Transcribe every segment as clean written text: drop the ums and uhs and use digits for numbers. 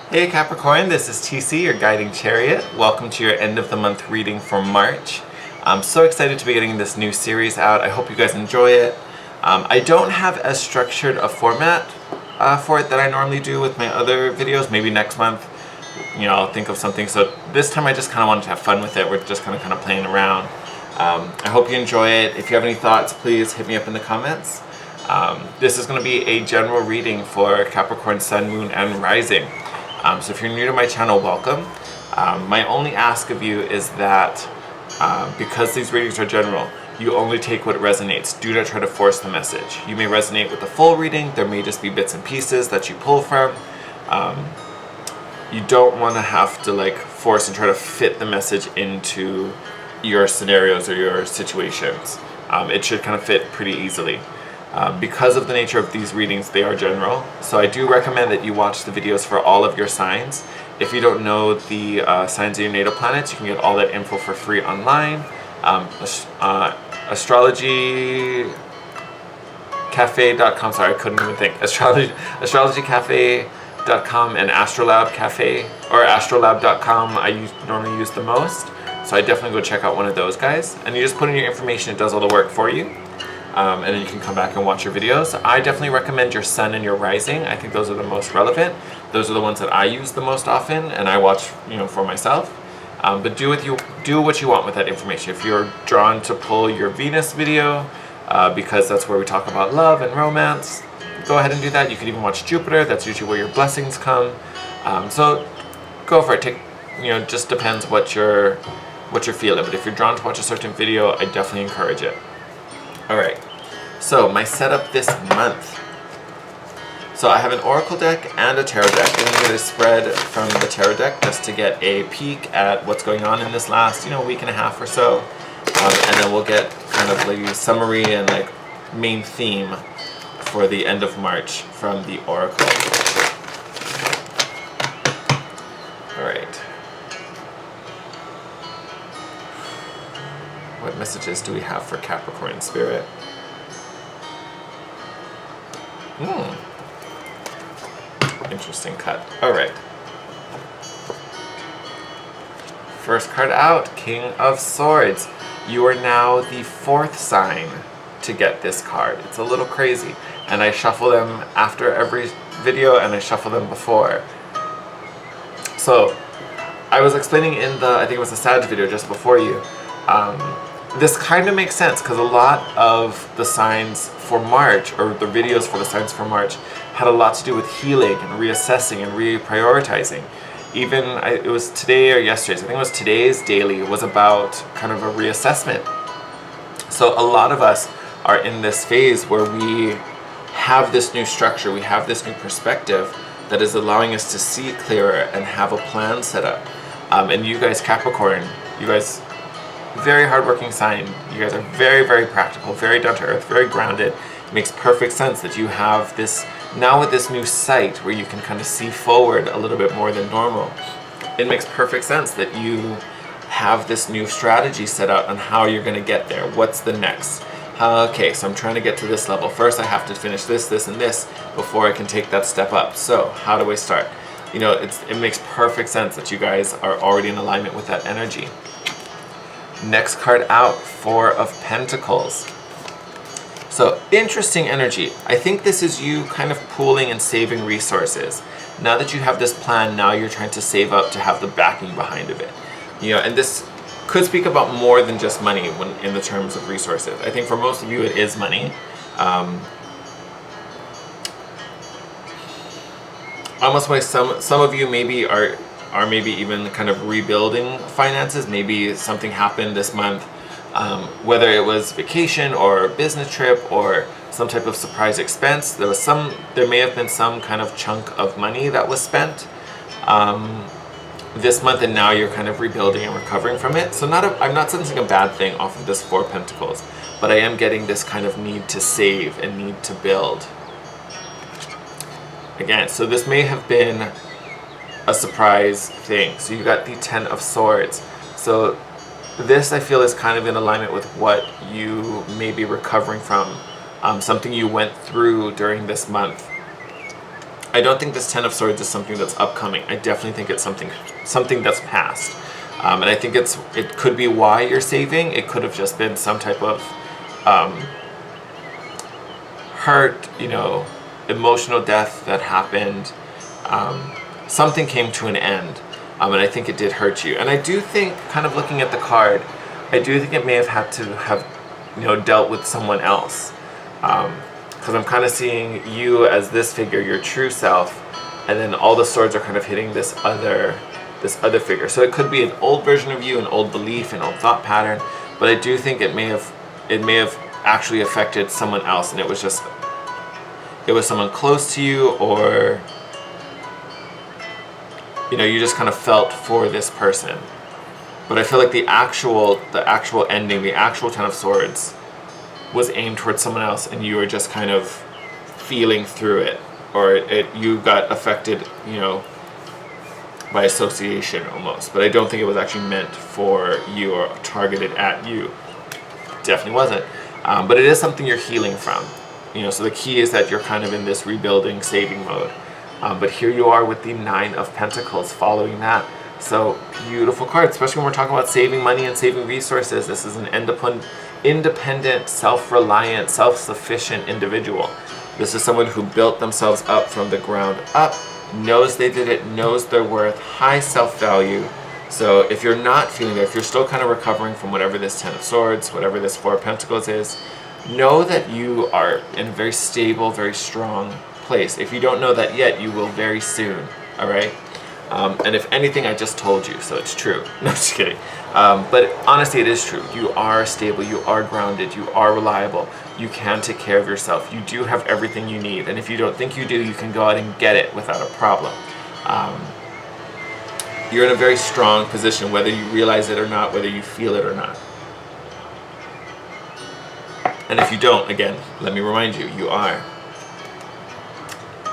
Hey Capricorn, this is TC, your guiding chariot. Welcome to your end of the month reading for March. I'm so excited to be getting this new series out. I hope you guys enjoy it. I don't have as structured a format for it that I normally do with my other videos. Maybe next month, I'll think of something. So this time I just kind of wanted to have fun with it. We're just kind of playing around. I hope you enjoy it. If you have any thoughts, please hit me up in the comments. This is going to be a general reading for Capricorn Sun, Moon, and Rising. So if you're new to my channel, welcome. My only ask of you is that because these readings are general, you only take what resonates. Do not try to force the message. You may resonate with the full reading. There may just be bits and pieces that you pull from. You don't want to have to force and try to fit the message into your scenarios or your situations. It should kind of fit pretty easily. Because of the nature of these readings, they are general. So I do recommend that you watch the videos for all of your signs. If you don't know the signs of your natal planets, you can get all that info for free online. AstrologyCafe.com, sorry, I couldn't even think. AstrologyCafe.com and Astrolab Cafe, or Astrolab.com, I normally use the most. So I definitely go check out one of those guys. And you just put in your information, it does all the work for you. And then you can come back and watch your videos. I definitely recommend your sun and your rising. I think those are the most relevant. Those are the ones that I use the most often and I watch, for myself. But do what you want with that information. If you're drawn to pull your Venus video, because that's where we talk about love and romance, go ahead and do that. You can even watch Jupiter. That's usually where your blessings come. So go for it. Just depends what you're feeling. But if you're drawn to watch a certain video, I definitely encourage it. Alright, so my setup this month. So I have an oracle deck and a tarot deck. I'm going to get a spread from the tarot deck just to get a peek at what's going on in this last, week and a half or so. And then we'll get kind of a summary and main theme for the end of March from the oracle. Alright. What messages do we have for Capricorn Spirit? Interesting cut. Alright. First card out, King of Swords. You are now the 4th sign to get this card. It's a little crazy. And I shuffle them after every video and I shuffle them before. So, I was explaining in the, I think it was the Sag video just before you, this kind of makes sense because a lot of the signs for March, or the videos for the signs for March, had a lot to do with healing and reassessing and reprioritizing. Even, it was today or yesterday's, I think it was today's daily, was about kind of a reassessment. So a lot of us are in this phase where we have this new structure, we have this new perspective that is allowing us to see clearer and have a plan set up. And you guys, Capricorn, you guys, very hardworking sign. You guys are very, very practical, very down to earth, very grounded. It makes perfect sense that you have this, now with this new sight where you can kind of see forward a little bit more than normal. It makes perfect sense that you have this new strategy set out on how you're going to get there. What's the next? Okay, so I'm trying to get to this level. First I have to finish this, this, and this before I can take that step up. So how do I start? It makes perfect sense that you guys are already in alignment with that energy. Next card out, 4 of Pentacles. So, interesting energy. I think this is you kind of pooling and saving resources. Now that you have this plan, now you're trying to save up to have the backing behind of it. And this could speak about more than just money when in the terms of resources. I think for most of you it is money. Almost like some of you maybe are maybe even kind of rebuilding finances. Maybe something happened this month, whether it was vacation or business trip or some type of surprise expense. There may have been some kind of chunk of money that was spent this month, and now you're kind of rebuilding and recovering from it. So I'm not sensing a bad thing off of this 4 of Pentacles, but I am getting this kind of need to save and need to build. Again, so this may have been a surprise thing. So you got the 10 of Swords. So this, I feel, is kind of in alignment with what you may be recovering from, something you went through during this month. I don't think this Ten of Swords is something that's upcoming. I definitely think it's something that's past. And I think it could be why you're saving. It could have just been some type of hurt, emotional death that happened. Something came to an end, and I think it did hurt you. And I do think, kind of looking at the card, I do think it may have had to have, dealt with someone else. Because I'm kind of seeing you as this figure, your true self, and then all the swords are kind of hitting this other figure. So it could be an old version of you, an old belief, an old thought pattern, but I do think it may have actually affected someone else, and it was someone close to you, or you just kind of felt for this person. But I feel like the actual ending, the actual Ten of Swords, was aimed towards someone else, and you were just kind of feeling through it, or you got affected, by association almost. But I don't think it was actually meant for you or targeted at you. Definitely wasn't. But it is something you're healing from. So the key is that you're kind of in this rebuilding, saving mode. But here you are with the Nine of Pentacles following that. So beautiful card, especially when we're talking about saving money and saving resources. This is an independent, self-reliant, self-sufficient individual. This is someone who built themselves up from the ground up, knows they did it, knows their worth, high self-value. So if you're not feeling there, if you're still kind of recovering from whatever this Ten of Swords, whatever this Four of Pentacles is, know that you are in a very stable, very strong place. If you don't know that yet, you will very soon, all right? And if anything, I just told you, so it's true. No, just kidding. But honestly, it is true. You are stable, you are grounded, you are reliable. You can take care of yourself. You do have everything you need. And if you don't think you do, you can go out and get it without a problem. You're in a very strong position, whether you realize it or not, whether you feel it or not. And if you don't, again, let me remind you, you are.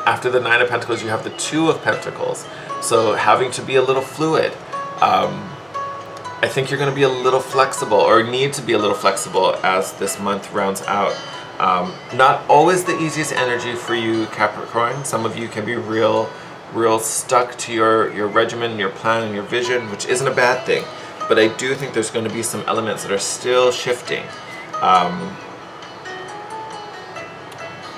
After the Nine of Pentacles, you have the Two of Pentacles. So having to be a little fluid. I think you're going to be a little flexible, or need to be a little flexible as this month rounds out. Not always the easiest energy for you, Capricorn. Some of you can be real stuck to your regimen, your plan, and your vision, which isn't a bad thing. But I do think there's going to be some elements that are still shifting.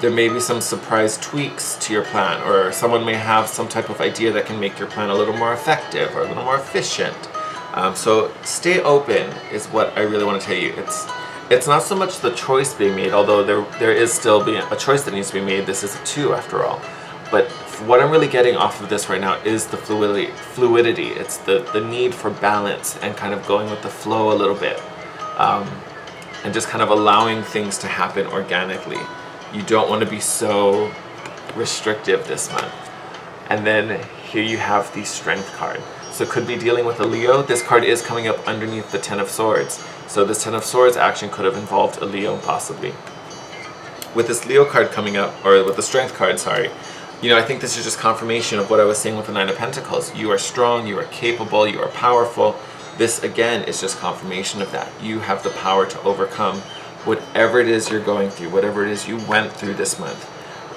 There may be some surprise tweaks to your plan, or someone may have some type of idea that can make your plan a little more effective or a little more efficient. So stay open is what I really want to tell you. It's not so much the choice being made, although there is still being a choice that needs to be made. This is a two after all. But what I'm really getting off of this right now is the fluidity. It's the need for balance and kind of going with the flow a little bit. And just kind of allowing things to happen organically. You don't want to be so restrictive this month. And then here you have the Strength card. So it could be dealing with a Leo. This card is coming up underneath the Ten of Swords. So this Ten of Swords action could have involved a Leo possibly. With this Leo card coming up, or with the Strength card, sorry, I think this is just confirmation of what I was saying with the Nine of Pentacles. You are strong, you are capable, you are powerful. This again is just confirmation of that. You have the power to overcome whatever it is you're going through, whatever it is you went through this month.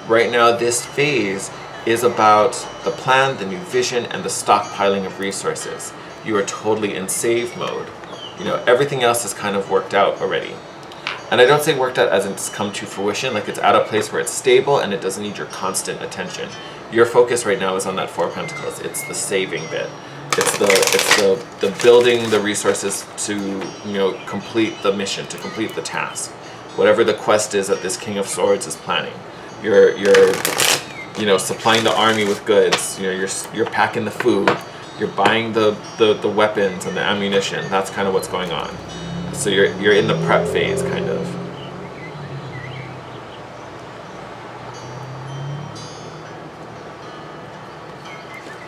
Right now, this phase is about the plan, the new vision, and the stockpiling of resources. You are totally in save mode. Everything else is kind of worked out already. And I don't say worked out as it's come to fruition, like it's at a place where it's stable and it doesn't need your constant attention. Your focus right now is on that Four of Pentacles. It's the saving bit. It's the building the resources to complete the mission, to complete the task, whatever the quest is that this King of Swords is planning. You're supplying the army with goods. You're packing the food. You're buying the weapons and the ammunition. That's kind of what's going on. So you're in the prep phase, kind of.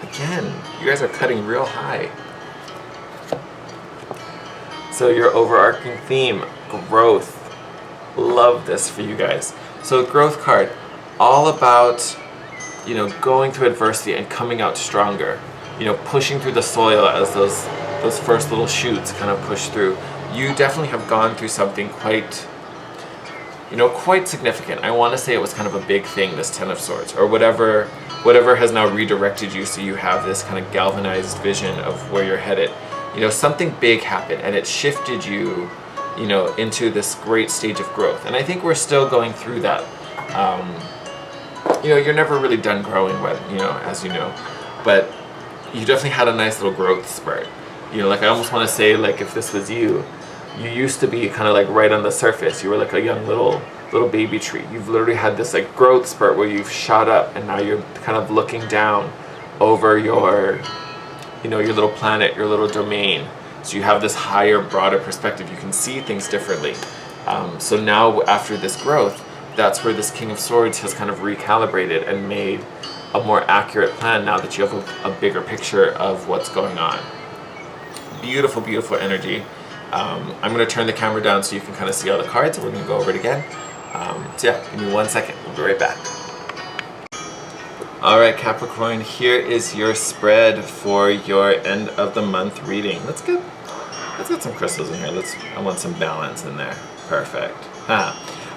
Again, you guys are cutting real high. So your overarching theme, growth. Love this for you guys. So growth card, all about, going through adversity and coming out stronger. Pushing through the soil as those first little shoots kind of push through. You definitely have gone through something quite significant. I want to say it was kind of a big thing, this Ten of Swords, or whatever whatever has now redirected you so you have this kind of galvanized vision of where you're headed. You know, something big happened and it shifted you, you know, into this great stage of growth. And I think we're still going through that. You know, you're never really done growing, you know, as you know, but you definitely had a nice little growth spurt. You know, like I almost want to say, like, if this was you, you used to be kind of like right on the surface. You were like a young little baby tree. You've literally had this like growth spurt where you've shot up, and now you're kind of looking down over your, you know, your little planet, your little domain. So you have this higher, broader perspective. You can see things differently. So now after this growth, that's where this King of Swords has kind of recalibrated and made a more accurate plan now that you have a bigger picture of what's going on. Beautiful, beautiful energy. I'm going to turn the camera down so you can kind of see all the cards, and we're going to go over it again. So yeah, give me 1 second. We'll be right back. Alright, Capricorn, here is your spread for your end of the month reading. Let's get some crystals in here. I want some balance in there. Perfect.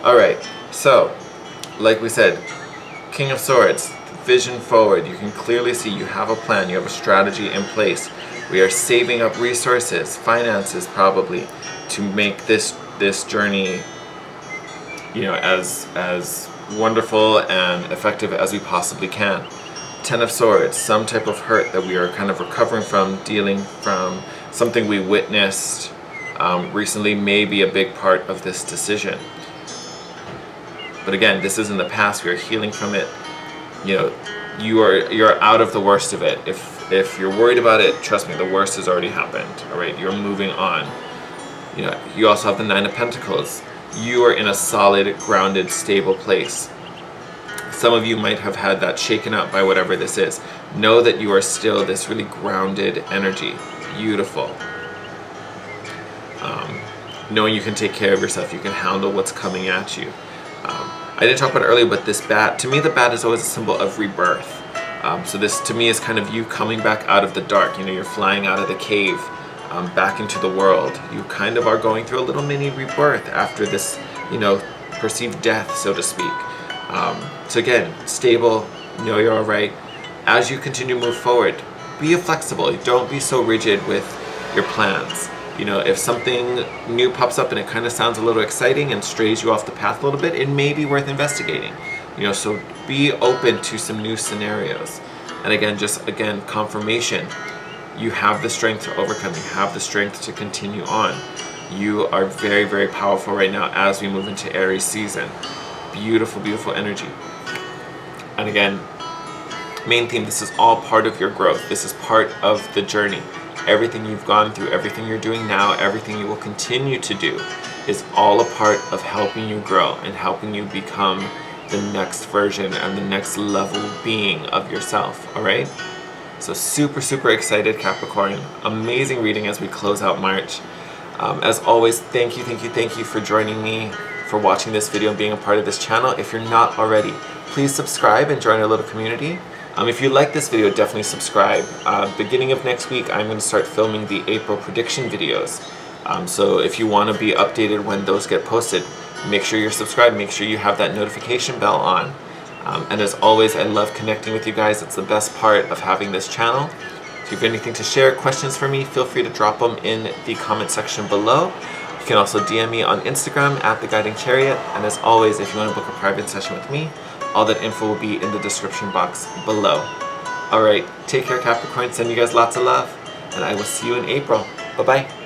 Alright, so like we said, King of Swords, vision forward. You can clearly see you have a plan, you have a strategy in place. We are saving up resources, finances probably, to make this journey, you know, as wonderful and effective as we possibly can. Ten of Swords, some type of hurt that we are kind of recovering from, dealing from, something we witnessed recently may be a big part of this decision. But again, this is in the past. We are healing from it. You know, you're out of the worst of it. If you're worried about it, trust me, the worst has already happened. All right, you're moving on. You know, you also have the Nine of Pentacles. You are in a solid, grounded, stable place. Some of you might have had that shaken up by whatever this is. Know that you are still this really grounded energy. Beautiful. Knowing you can take care of yourself, you can handle what's coming at you. I didn't talk about it earlier, but this bat, to me the bat is always a symbol of rebirth. So this to me is kind of you coming back out of the dark. You know, you're flying out of the cave back into the world. You kind of are going through a little mini rebirth after this, you know, perceived death, so to speak. So again, stable, know you're all right. As you continue to move forward, be flexible. Don't be so rigid with your plans. You know, if something new pops up and it kind of sounds a little exciting and strays you off the path a little bit, it may be worth investigating. You know, so be open to some new scenarios. And again, confirmation. You have the strength to overcome. You have the strength to continue on. You are very, very powerful right now as we move into Aries season. Beautiful, beautiful energy. And again, main theme, this is all part of your growth. This is part of the journey. Everything you've gone through, everything you're doing now, everything you will continue to do is all a part of helping you grow and helping you become the next version and the next level being of yourself, all right? So super, super excited, Capricorn. Amazing reading as we close out March. As always, thank you for joining me, for watching this video and being a part of this channel. If you're not already, please subscribe and join our little community. If you like this video, definitely subscribe. Beginning of next week, I'm going to start filming the April prediction videos. So if you want to be updated when those get posted, make sure you're subscribed, make sure you have that notification bell on. And as always, I love connecting with you guys. It's the best part of having this channel. If you have anything to share, questions for me, feel free to drop them in the comment section below. You can also DM me on Instagram at The Guiding Chariot. And as always, if you want to book a private session with me, all that info will be in the description box below. Alright, take care, Capricorn. Send you guys lots of love. And I will see you in April. Bye-bye.